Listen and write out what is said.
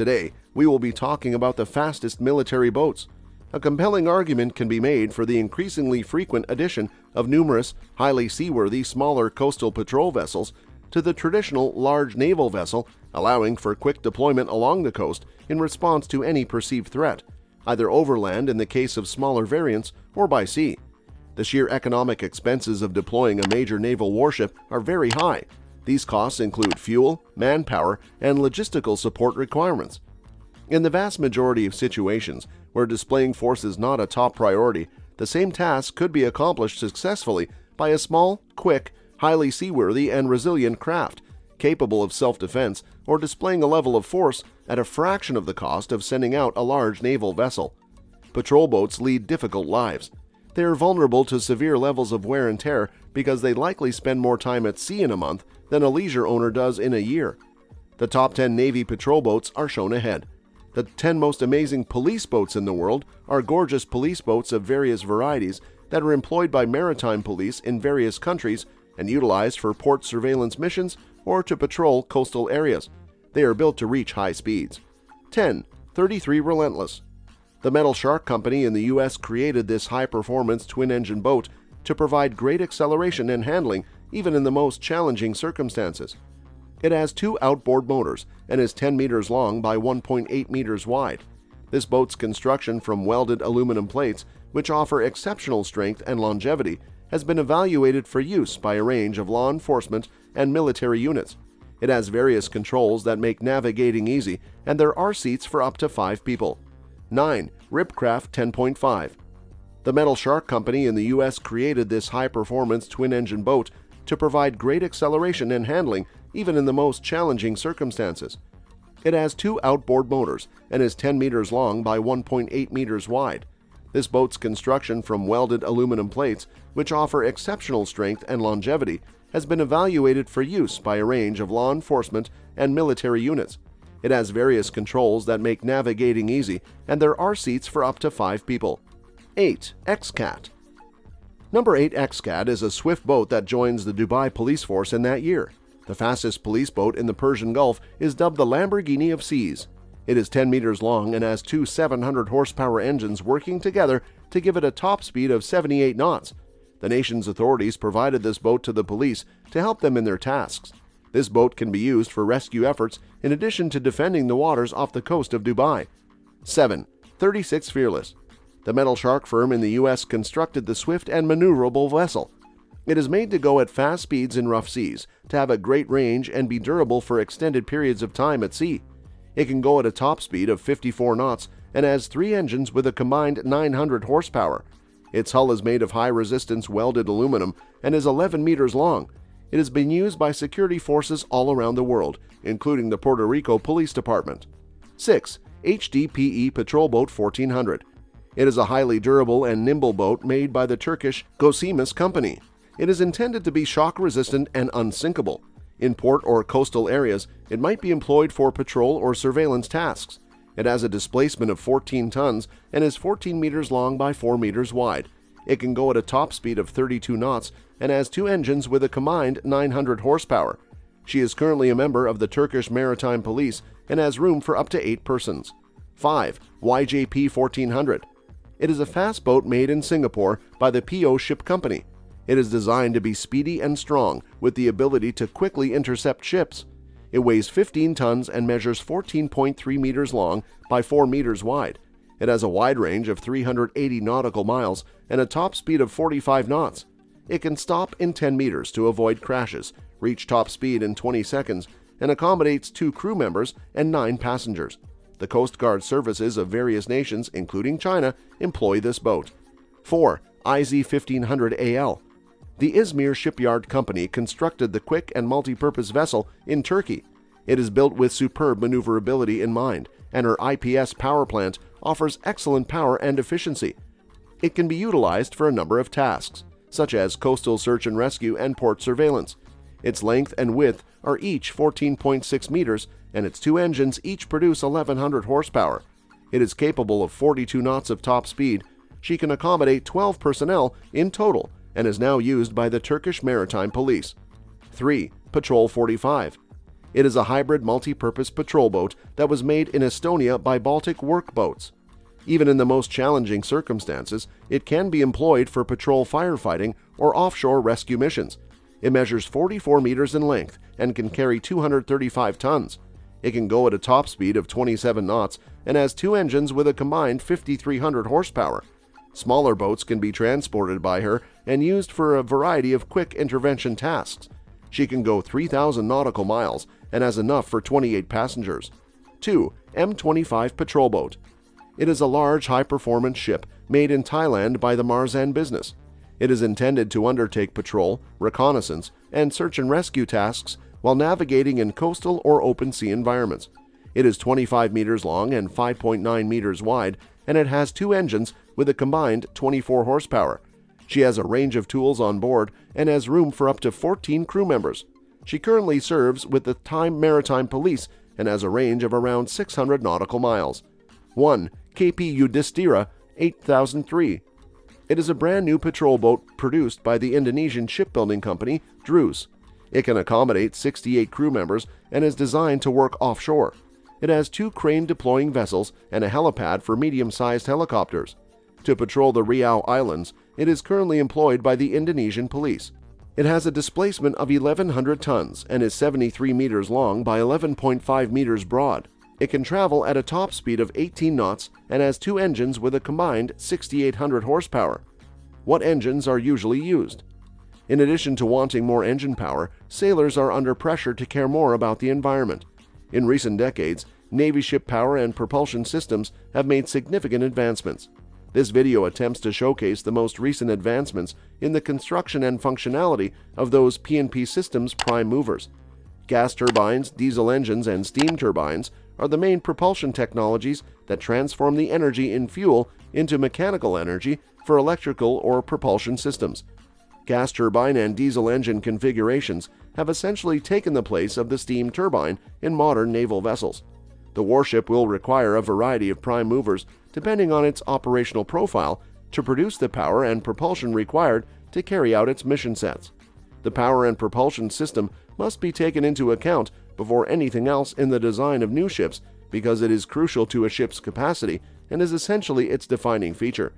Today, we will be talking about the fastest military boats. A compelling argument can be made for the increasingly frequent addition of numerous, highly seaworthy smaller coastal patrol vessels to the traditional large naval vessel, allowing for quick deployment along the coast in response to any perceived threat, either overland in the case of smaller variants or by sea. The sheer economic expenses of deploying a major naval warship are very high. These costs include fuel, manpower, and logistical support requirements. In the vast majority of situations where displaying force is not a top priority, the same task could be accomplished successfully by a small, quick, highly seaworthy and resilient craft, capable of self-defense or displaying a level of force at a fraction of the cost of sending out a large naval vessel. Patrol boats lead difficult lives. They are vulnerable to severe levels of wear and tear because they likely spend more time at sea in a month than a leisure owner does in a year. The top 10 Navy patrol boats are shown ahead. The 10 most amazing police boats in the world are gorgeous police boats of various varieties that are employed by maritime police in various countries and utilized for port surveillance missions or to patrol coastal areas. They are built to reach high speeds. 10. 33 Relentless. The Metal Shark Company in the U.S. created this high-performance twin-engine boat to provide great acceleration and handling even in the most challenging circumstances. It has 2 outboard motors and is 10 meters long by 1.8 meters wide. This boat's construction from welded aluminum plates, which offer exceptional strength and longevity, has been evaluated for use by a range of law enforcement and military units. It has various controls that make navigating easy, and there are seats for up to 5 people. 9. Ripcraft 10.5. The Metal Shark Company in the U.S. created this high-performance twin-engine boat to provide great acceleration and handling even in the most challenging circumstances. It has 2 outboard motors and is 10 meters long by 1.8 meters wide. This boat's construction from welded aluminum plates, which offer exceptional strength and longevity, has been evaluated for use by a range of law enforcement and military units. It has various controls that make navigating easy, and there are seats for up to 5 people. 8. XCAT. Number 8 XCAT is a swift boat that joins the Dubai police force in that year. The fastest police boat in the Persian Gulf is dubbed the Lamborghini of Seas. It is 10 meters long and has 2 700-horsepower engines working together to give it a top speed of 78 knots. The nation's authorities provided this boat to the police to help them in their tasks. This boat can be used for rescue efforts in addition to defending the waters off the coast of Dubai. 7. 36 Fearless. The Metal Shark firm in the U.S. constructed the swift and maneuverable vessel. It is made to go at fast speeds in rough seas, to have a great range and be durable for extended periods of time at sea. It can go at a top speed of 54 knots and has 3 engines with a combined 900 horsepower. Its hull is made of high-resistance welded aluminum and is 11 meters long. It has been used by security forces all around the world, including the Puerto Rico Police Department. 6. HDPE Patrol Boat 1400. It is a highly durable and nimble boat made by the Turkish Gosimis Company. It is intended to be shock-resistant and unsinkable. In port or coastal areas, it might be employed for patrol or surveillance tasks. It has a displacement of 14 tons and is 14 meters long by 4 meters wide. It can go at a top speed of 32 knots and has 2 engines with a combined 900 horsepower. She is currently a member of the Turkish Maritime Police and has room for up to 8 persons. 5. YJP 1400. It is a fast boat made in Singapore by the PO Ship Company. It is designed to be speedy and strong, with the ability to quickly intercept ships. It weighs 15 tons and measures 14.3 meters long by 4 meters wide. It has a wide range of 380 nautical miles and a top speed of 45 knots. It can stop in 10 meters to avoid crashes, reach top speed in 20 seconds, and accommodates 2 crew members and 9 passengers. The Coast Guard services of various nations, including China, employ this boat. 4. IZ 1500 AL. The Izmir Shipyard Company constructed the quick and multi-purpose vessel in Turkey. It is built with superb maneuverability in mind, and her IPS power plant offers excellent power and efficiency. It can be utilized for a number of tasks, such as coastal search and rescue and port surveillance. Its length and width are each 14.6 meters, and its 2 engines each produce 1,100 horsepower. It is capable of 42 knots of top speed. She can accommodate 12 personnel in total and is now used by the Turkish Maritime Police. 3. Patrol 45. It is a hybrid multi-purpose patrol boat that was made in Estonia by Baltic Work Boats. Even in the most challenging circumstances, it can be employed for patrol firefighting or offshore rescue missions. It measures 44 meters in length and can carry 235 tons. It can go at a top speed of 27 knots and has two engines with a combined 5,300 horsepower. Smaller boats can be transported by her and used for a variety of quick intervention tasks. She can go 3,000 nautical miles and has enough for 28 passengers. 2. M25 Patrol Boat. It is a large, high-performance ship made in Thailand by the Marzan business. It is intended to undertake patrol, reconnaissance, and search and rescue tasks while navigating in coastal or open sea environments. It is 25 meters long and 5.9 meters wide, and it has two engines with a combined 24 horsepower. She has a range of tools on board and has room for up to 14 crew members. She currently serves with the Thai Maritime Police and has a range of around 600 nautical miles. 1. KP Yudhishthira 8003. It is a brand new patrol boat produced by the Indonesian shipbuilding company Drus. It can accommodate 68 crew members and is designed to work offshore. It has two crane-deploying vessels and a helipad for medium-sized helicopters. To patrol the Riau Islands, it is currently employed by the Indonesian police. It has a displacement of 1,100 tons and is 73 meters long by 11.5 meters broad. It can travel at a top speed of 18 knots and has two engines with a combined 6,800 horsepower. What engines are usually used? In addition to wanting more engine power, sailors are under pressure to care more about the environment. In recent decades, Navy ship power and propulsion systems have made significant advancements. This video attempts to showcase the most recent advancements in the construction and functionality of those P&P systems' prime movers. Gas turbines, diesel engines, and steam turbines are the main propulsion technologies that transform the energy in fuel into mechanical energy for electrical or propulsion systems. Gas turbine and diesel engine configurations have essentially taken the place of the steam turbine in modern naval vessels. The warship will require a variety of prime movers depending on its operational profile to produce the power and propulsion required to carry out its mission sets. The power and propulsion system must be taken into account before anything else in the design of new ships because it is crucial to a ship's capacity and is essentially its defining feature.